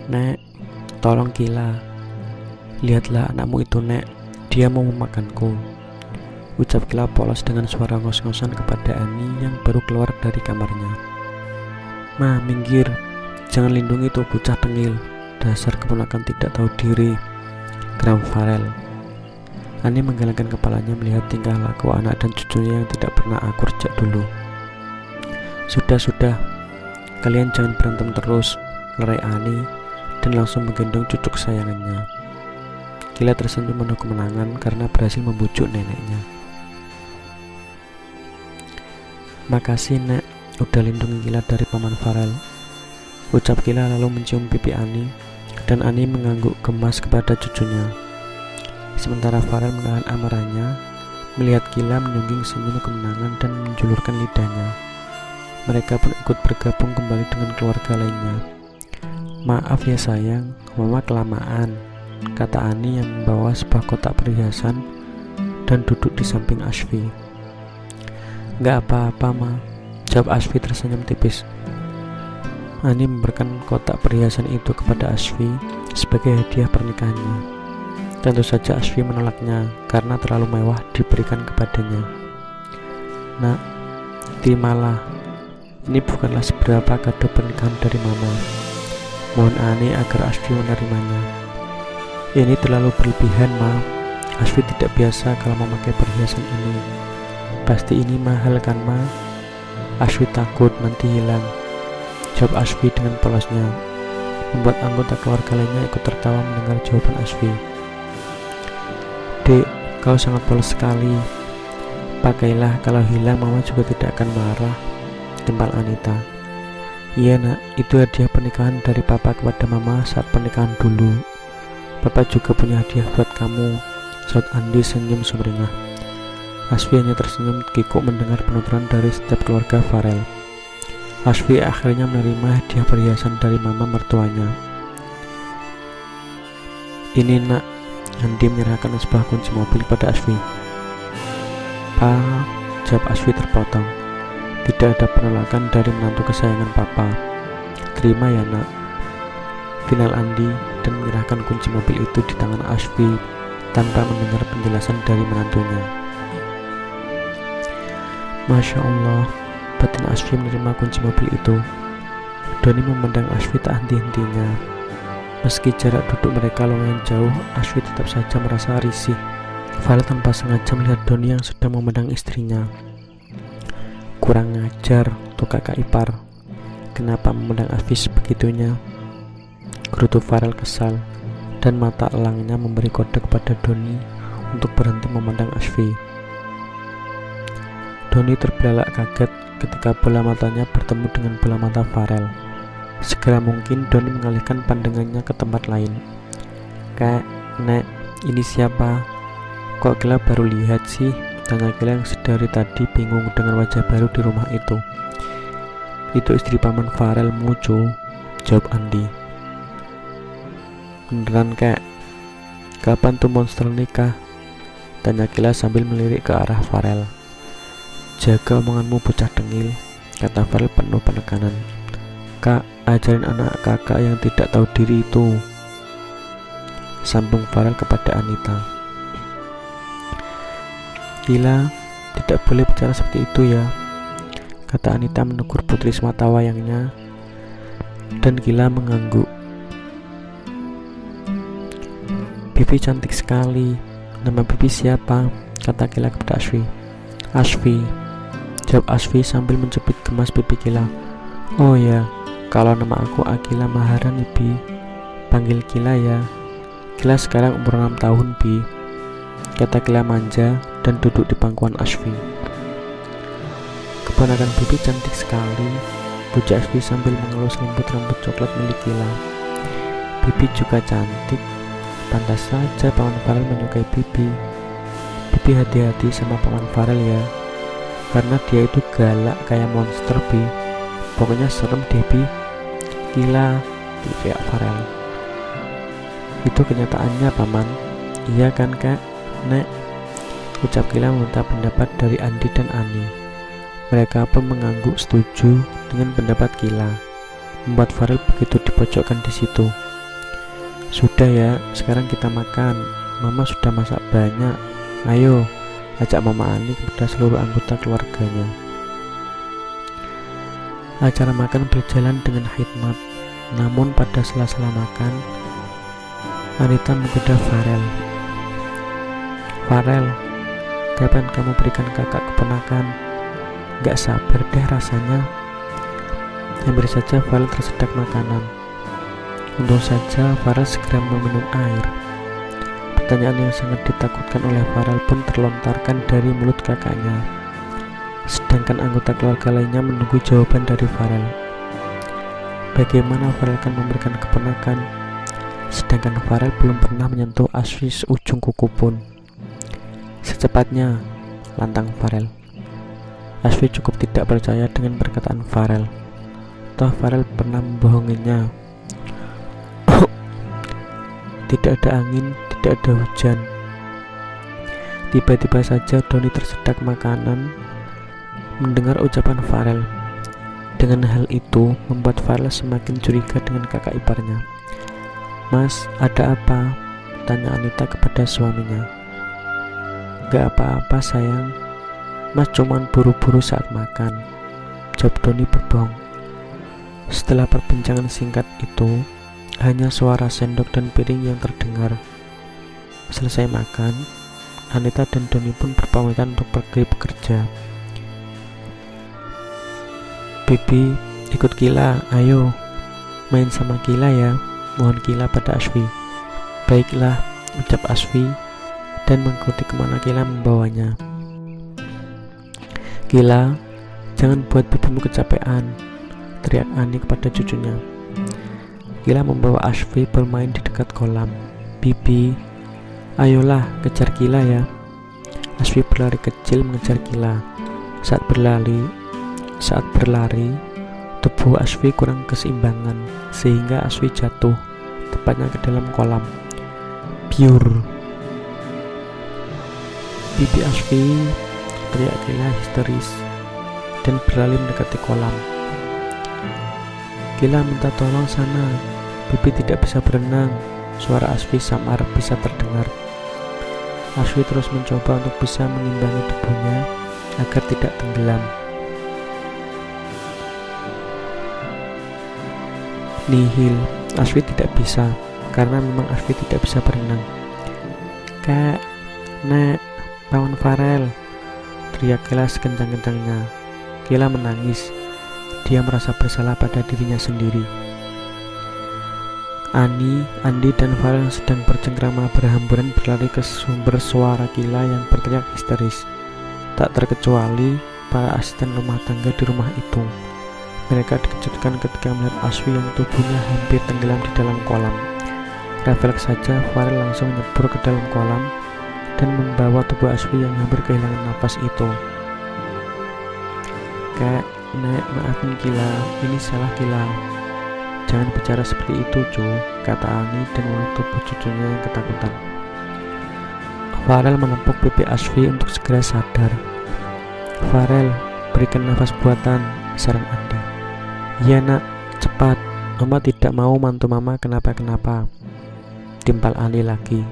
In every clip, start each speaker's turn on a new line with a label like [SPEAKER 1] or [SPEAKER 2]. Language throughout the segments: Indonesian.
[SPEAKER 1] Nek, tolong Kila. Lihatlah anakmu itu, Nek. Dia mau memakanku. Ucap Kila polos dengan suara ngos-ngosan kepada Ani yang baru keluar dari kamarnya. Ma, minggir. Jangan lindungi tuh bocah tengil. Dasar keponakan tidak tahu diri, geram Farel. Ani menggelengkan kepalanya melihat tingkah laku anak dan cucunya yang tidak pernah akur sejak dulu. Sudah, kalian jangan berantem terus, lerai Ani dan langsung menggendong cucu kesayangannya. Kila tersenyum penuh kemenangan karena berhasil membujuk neneknya. Makasih, Nek, udah lindungi Kila dari paman Farel. Ucap Kila lalu mencium pipi Ani, dan Ani mengangguk gemas kepada cucunya. Sementara Farel menahan amarahnya, melihat Kila menyungging senyum kemenangan dan menjulurkan lidahnya. Mereka pun ikut bergabung kembali dengan keluarga lainnya. Maaf ya sayang, Mama kelamaan, kata Ani yang membawa sebuah kotak perhiasan dan duduk di samping Ashfi. Gak apa-apa, Ma, jawab Ashfi tersenyum tipis. Ani memberikan kotak perhiasan itu kepada Ashfi sebagai hadiah pernikahannya. Tentu saja Ashfi menolaknya karena terlalu mewah diberikan kepadanya. Nak, terimalah. Ini bukanlah seberapa kado pernikahan dari Mama. Mohon Ani agar Ashfi menerimanya. Ini terlalu berlebihan, Ma. Ashfi tidak biasa kalau memakai perhiasan ini. Pasti ini mahal kan, Ma? Ashfi takut nanti hilang, jawab Ashfi dengan polosnya, membuat anggota keluarga lainnya ikut tertawa mendengar jawaban Ashfi. Dek, kau sangat polos sekali. Pakailah, kalau hilang Mama juga tidak akan marah, timpal Anita. Iya, Nak, itu hadiah pernikahan dari Papa kepada Mama saat pernikahan dulu. Papa juga punya hadiah buat kamu, saut Andi senyum sumringah. Ashfi hanya tersenyum kikuk mendengar penuturan dari setiap keluarga Farel. Ashfi akhirnya menerima hadiah perhiasan dari Mama mertuanya. Ini, Nak. Andi menyerahkan sebuah kunci mobil pada Ashfi. Pa, jawab Ashfi terpotong. Tidak ada penolakan dari menantu kesayangan Papa. Terima ya, Nak, final Andi, dan menyerahkan kunci mobil itu di tangan Ashfi tanpa mendengar penjelasan dari menantunya. Masya Allah, batin Ashfi menerima kunci mobil itu. Doni memandang Ashfi tak henti-hentinya. Meski jarak duduk mereka lumayan jauh, Ashfi tetap saja merasa risih. Farel tanpa sengaja melihat Doni yang sedang memandang istrinya. Kurang ngajar tuh kakak ipar. Kenapa memandang Ashfi sebegitunya? Gerutu Farel kesal, dan mata elangnya memberi kode kepada Doni untuk berhenti memandang Ashfi. Doni terbelalak kaget ketika bola matanya bertemu dengan bola mata Farel. Segera mungkin Doni mengalihkan pandangannya ke tempat lain. Kak, Nek, ini siapa? Kok Kila baru lihat sih? Tanya Kila yang sedari tadi bingung dengan wajah baru di rumah itu. Itu istri paman Farel Mucu, jawab Andi. Beneran, Kak? Kapan tuh monster nikah? Tanya Kila sambil melirik ke arah Farel. Jaga omonganmu bocah dengil, kata Farel penuh penekanan. Kak, ajarin anak kakak yang tidak tahu diri itu, sambung Farel kepada Anita. Kila, tidak boleh bicara seperti itu ya, kata Anita menegur putri semata wayangnya, dan Kila mengangguk. Bibi cantik sekali. Nama Bibi siapa? Kata Kila kepada Ashfi. Ashfi, jawab Ashfi sambil mencubit gemas pipi Kila. Oh ya, kalau nama aku Akila Maharani, Bi. Panggil Kila ya. Kila sekarang umur 6 tahun, Bi, kata Kila manja dan duduk di pangkuan Ashfi. Keponakan Bibi cantik sekali, puji Ashfi sambil mengelus lembut rambut coklat milik Kila. Bibi juga cantik. Pantas saja paman Farel menyukai Bibi. Bibi hati-hati sama paman Farel ya, karena dia itu galak kayak monster, Bi. Pokoknya serem deh, Bi. Kila, teriak Farel. Itu kenyataannya, Paman. Iya kan, Kak? Nek, ucap Kila meminta pendapat dari Andi dan Ani. Mereka pun mengangguk setuju dengan pendapat Kila, membuat Farel begitu dipojokkan di situ. Sudah ya, sekarang kita makan. Mama sudah masak banyak. Ayo, ajak Mama Ani kepada seluruh anggota keluarganya. Acara makan berjalan dengan hikmat. Namun pada sela-sela makan, Anita menggoda Farel. Farel, kapan kamu berikan kakak keponakan? Gak sabar deh rasanya. Hampir saja Farel tersedak makanan. Untung saja Farel segera meminum air. Pertanyaan yang sangat ditakutkan oleh Farel pun terlontarkan dari mulut kakaknya. Sedangkan anggota keluarga lainnya menunggu jawaban dari Farel. Bagaimana Farel akan memberikan keponakan? Sedangkan Farel belum pernah menyentuh Asfi seujung kuku pun. Secepatnya, lantang Farel. Asfi cukup tidak percaya dengan perkataan Farel. Toh Farel pernah membohonginya. Tidak ada angin, tidak ada hujan. Tiba-tiba saja Doni tersedak makanan mendengar ucapan Farel. Dengan hal itu membuat Farel semakin curiga dengan kakak iparnya. Mas, ada apa? Tanya Anita kepada suaminya. Gak apa-apa sayang, Mas cuman buru-buru saat makan, jawab Doni berbohong. Setelah perbincangan singkat itu, hanya suara sendok dan piring yang terdengar. Selesai makan, Anita dan Doni pun berpamitan untuk pergi bekerja. Bibi, ikut Kila, ayo main sama Kila ya, mohon Kila pada Asfi. Baiklah, ucap Asfi dan mengikuti kemana Kila membawanya. Kila, jangan buat bibimu kecapean, teriak Ani kepada cucunya. Kila membawa Asfi bermain di dekat kolam. Bibi, ayolah kejar Kila ya. Asfi berlari kecil mengejar Kila. Saat berlari, tubuh Asfi kurang keseimbangan sehingga Asfi jatuh tepatnya ke dalam kolam. Biur. Bibi Asfi, teriak Kila histeris dan berlari mendekati kolam. Kila minta tolong sana, Bibi tidak bisa berenang. Suara Asfi samar bisa terdengar. Asfi terus mencoba untuk bisa mengimbangi tubuhnya agar tidak tenggelam. Nihil, Asfi tidak bisa karena memang Asfi tidak bisa berenang. Kak, Nek, Paman Farel, teriak Kila sekencang-kencangnya. Kila menangis. Dia merasa bersalah pada dirinya sendiri. Ani, Andi, dan Farel yang sedang bercengkrama berhamburan berlari ke sumber suara Kila yang berteriak histeris. Tak terkecuali para asisten rumah tangga di rumah itu. Mereka dikejutkan ketika melihat Asfi yang tubuhnya hampir tenggelam di dalam kolam. Refleks saja Farel langsung nyebur ke dalam kolam dan membawa tubuh Asfi yang hampir kehilangan napas itu. Kak, Nek, maafin Kila, ini salah Kila. Jangan bicara seperti itu, Cu, kata Ani dan memeluk tubuh cucunya yang ketakutan. Farel menepuk pipi Asfi untuk segera sadar. Farel, berikan nafas buatan, saran Andi. Iya nak, cepat, Mama tidak mau mantu Mama kenapa-kenapa, timpal Ani lagi.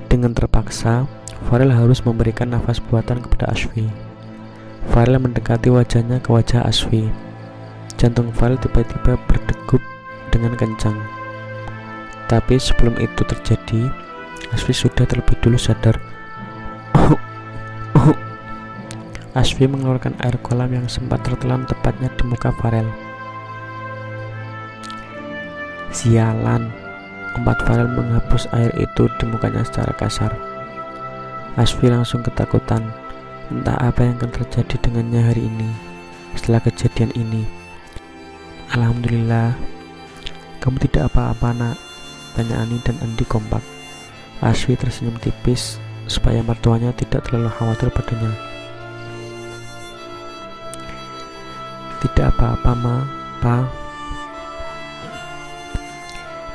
[SPEAKER 1] Dengan terpaksa, Farel harus memberikan nafas buatan kepada Asfi. Farel mendekati wajahnya ke wajah Asfi. Jantung Farel tiba-tiba berdegup dengan kencang. Tapi sebelum itu terjadi, Asfi sudah terlebih dulu sadar. Asfi mengeluarkan air kolam yang sempat tertelan tepatnya di muka Farel. Sialan, empat Farel menghapus air itu di mukanya secara kasar. Asfi langsung ketakutan. Entah apa yang akan terjadi dengannya hari ini setelah kejadian ini. Alhamdulillah, kamu tidak apa-apa nak, tanya Ani dan Andi kompak. Asfi tersenyum tipis supaya mertuanya tidak terlalu khawatir padanya. Tidak apa-apa ma, Pa.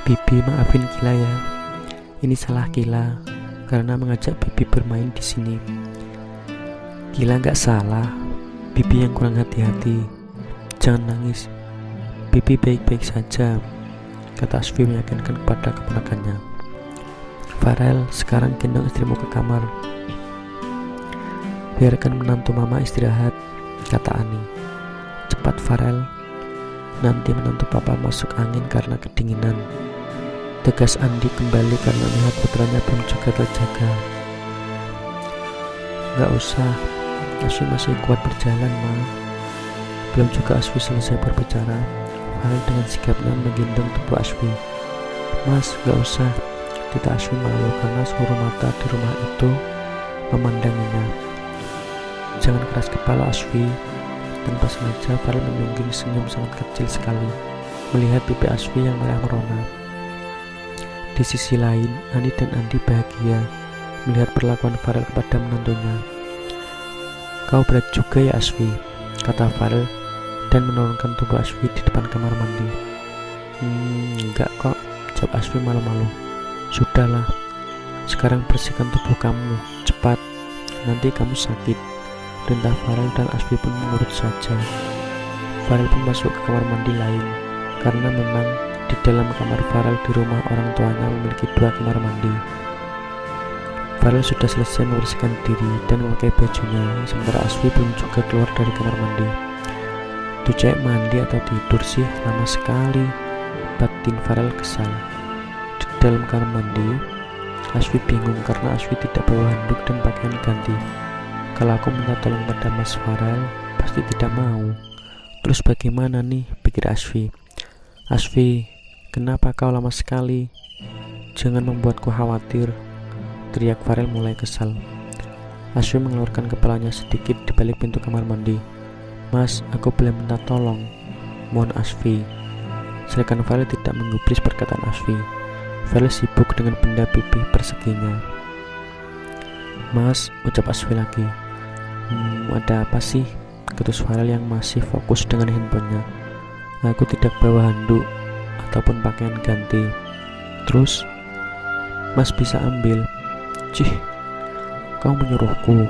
[SPEAKER 1] Bibi maafin Kila ya. Ini salah Kila karena mengajak Bibi bermain di sini. Kila nggak salah, Bibi yang kurang hati-hati. Jangan nangis, Bibi baik-baik saja. kata Asfi meyakinkan kepada keponakannya. Farel, sekarang gendong istrimu ke kamar. Biarkan menantu mama istirahat, kata Ani. Cepat Farel, nanti menantu papa masuk angin karena kedinginan. Tegas Andi kembali karena melihat putranya belum juga terjaga. Gak usah, Asfi masih kuat berjalan, Ma. Belum juga Asfi selesai berbicara, Farel dengan sigapnya menggendong tubuh Asfi. Mas, gak usah. Tita Asfi malu karena seluruh mata di rumah itu memandanginya. Jangan keras kepala Asfi. Tanpa sengaja Farel menyungging senyum sangat kecil sekali melihat pipi Asfi yang merah merona. Di sisi lain, Ani dan Andi bahagia melihat perlakuan Farel kepada menantunya. Kau berat juga ya Asfi, kata Farel dan menurunkan tubuh Asfi di depan kamar mandi. Enggak kok, jawab Asfi malu-malu. Sudahlah, sekarang bersihkan tubuh kamu, cepat, nanti kamu sakit. Perintah Farel dan Asfi pun menurut saja. Farel pun masuk ke kamar mandi lain, karena memang di dalam kamar Farel di rumah orang tuanya memiliki 2 kamar mandi. Farel sudah selesai membersihkan diri dan memakai bajunya, sementara Asfi belum juga keluar dari kamar mandi. Tuh cewek mandi atau tidur sih, lama sekali, batin Farel kesal. Di dalam kamar mandi, Asfi bingung karena Asfi tidak bawa handuk dan pakaian ganti. Kalau aku minta tolong pada Mas Farel, pasti tidak mau. Terus bagaimana nih, pikir Asfi. Asfi, kenapa kau lama sekali? Jangan membuatku khawatir, teriak Farel mulai kesal. Asfi mengeluarkan kepalanya sedikit di balik pintu kamar mandi. Mas, aku boleh minta tolong? Mohon Asfi. Sedangkan Farel tidak menggubris perkataan Asfi. Farel sibuk dengan benda pipih perseginya. Mas, ucap Asfi lagi. Ada apa sih? Ketus Farel yang masih fokus dengan handphonenya. Aku tidak bawa handuk ataupun pakaian ganti. Terus, Mas bisa ambil. Cih, kau menyuruhku.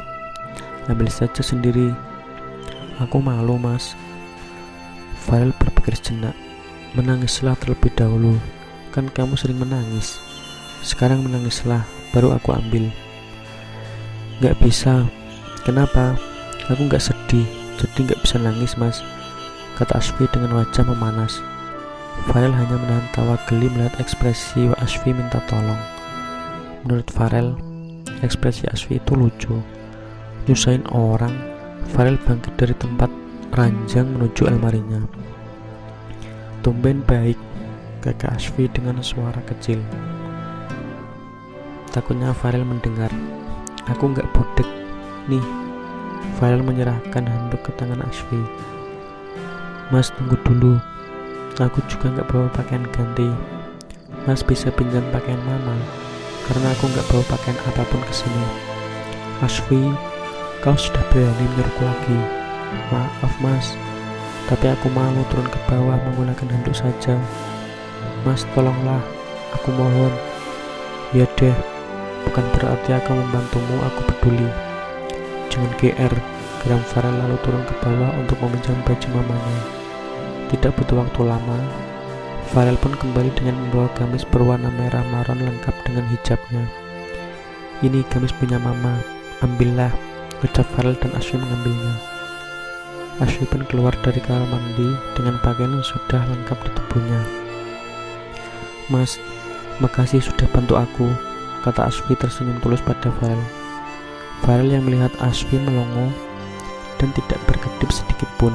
[SPEAKER 1] Ambil saja sendiri. Aku malu, Mas. Farel berpikir sejenak. Menangislah terlebih dahulu. Kan kamu sering menangis. Sekarang menangislah, baru aku ambil. Gak bisa. Kenapa? Aku gak sedih, jadi gak bisa nangis, Mas, kata Asfi dengan wajah memanas. Farel hanya menahan tawa geli melihat ekspresi Asfi minta tolong. Menurut Farel, ekspresi Asfi itu lucu. Nyusahin orang, Farel bangkit dari tempat ranjang menuju almarinya. Tumben baik, kata Asfi dengan suara kecil. Takutnya Farel mendengar. Aku gak bodek. Nih, Farel menyerahkan handuk ke tangan Asfi. Mas, tunggu dulu. Aku juga gak bawa pakaian ganti. Mas bisa pinjam pakaian mama, karena aku gak bawa pakaian apapun ke sini. Asfi, kau sudah berani menyuruhku lagi. Maaf, Mas, tapi aku malu turun ke bawah menggunakan handuk saja. Mas, tolonglah, aku mohon. Ya deh, bukan berarti aku membantumu, aku peduli. Jangan GR, geram Farel lalu turun ke bawah untuk meminjam baju mamanya. Tidak butuh waktu lama, Farel pun kembali dengan membawa gamis berwarna merah maron lengkap dengan hijabnya. Ini gamis punya mama, ambillah, ucap Farel dan Asfi mengambilnya. Asfi pun keluar dari kamar mandi dengan pakaian yang sudah lengkap di tubuhnya. Mas, makasih sudah bantu aku, kata Asfi tersenyum tulus pada Farel. Farel yang melihat Asfi melongo dan tidak berkedip sedikit pun.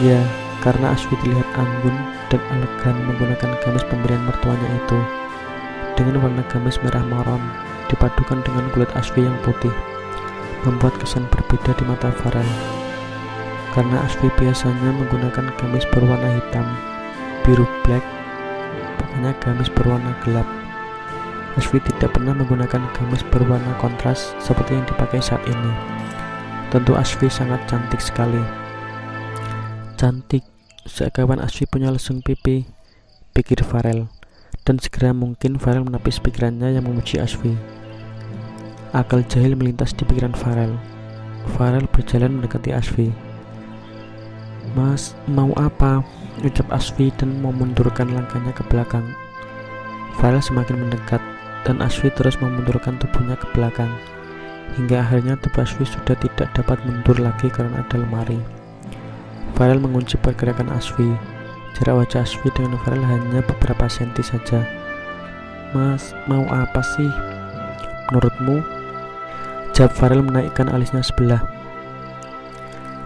[SPEAKER 1] Ya, karena Asfi terlihat anggun dan elegan menggunakan gamis pemberian mertuanya itu. Dengan warna gamis merah maron dipadukan dengan kulit Asfi yang putih, membuat kesan berbeda di mata Farel. Karena Asfi biasanya menggunakan gamis berwarna hitam, biru black, pakainya gamis berwarna gelap. Asfi tidak pernah menggunakan gamis berwarna kontras seperti yang dipakai saat ini. Tentu Asfi sangat cantik sekali. Cantik, seakan Asfi punya lesung pipi, pikir Farel. Dan segera mungkin Farel menepis pikirannya yang memuji Asfi. Akal jahil melintas di pikiran Farel. Farel berjalan mendekati Asfi. "Mas, mau apa?" ucap Asfi dan memundurkan langkahnya ke belakang. Farel semakin mendekat dan Asfi terus memundurkan tubuhnya ke belakang, hingga akhirnya tubuh Asfi sudah tidak dapat mundur lagi karena ada lemari. Farel mengunci pergerakan Asfi. Jarak wajah Asfi dengan Farel hanya beberapa senti saja. "Mas, mau apa sih? Menurutmu?" jawab Farel menaikkan alisnya sebelah.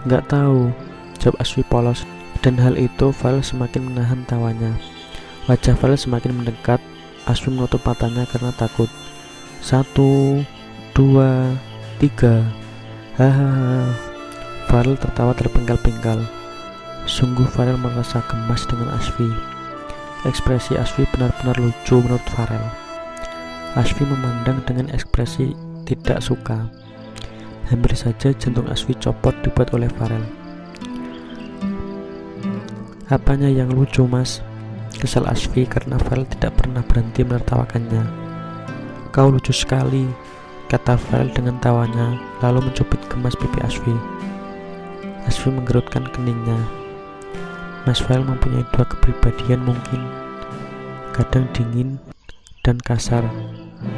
[SPEAKER 1] "Nggak tahu," jawab Asfi polos. Dan hal itu Farel semakin menahan tawanya. Wajah Farel semakin mendekat. Asfi menutup matanya karena takut. 1, 2, 3. Hahaha. Farel tertawa terpingkal-pingkal. Sungguh Farel merasa gemas dengan Asfi. Ekspresi Asfi benar-benar lucu menurut Farel. Asfi memandang dengan ekspresi tidak suka. Hampir saja jantung Asfi copot dibuat oleh Farel. "Apanya yang lucu, Mas?" kesal Asfi karena Farel tidak pernah berhenti menertawakannya. "Kau lucu sekali," kata Farel dengan tawanya, lalu mencubit gemas pipi Asfi. Asfi menggerutkan keningnya. Mas Farel mempunyai dua kepribadian mungkin. Kadang dingin dan kasar.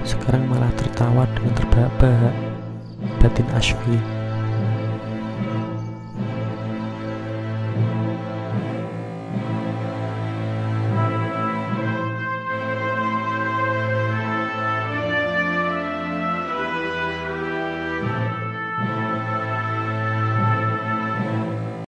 [SPEAKER 1] Sekarang malah tertawa dengan terbahak-bahak. Batin Asfi.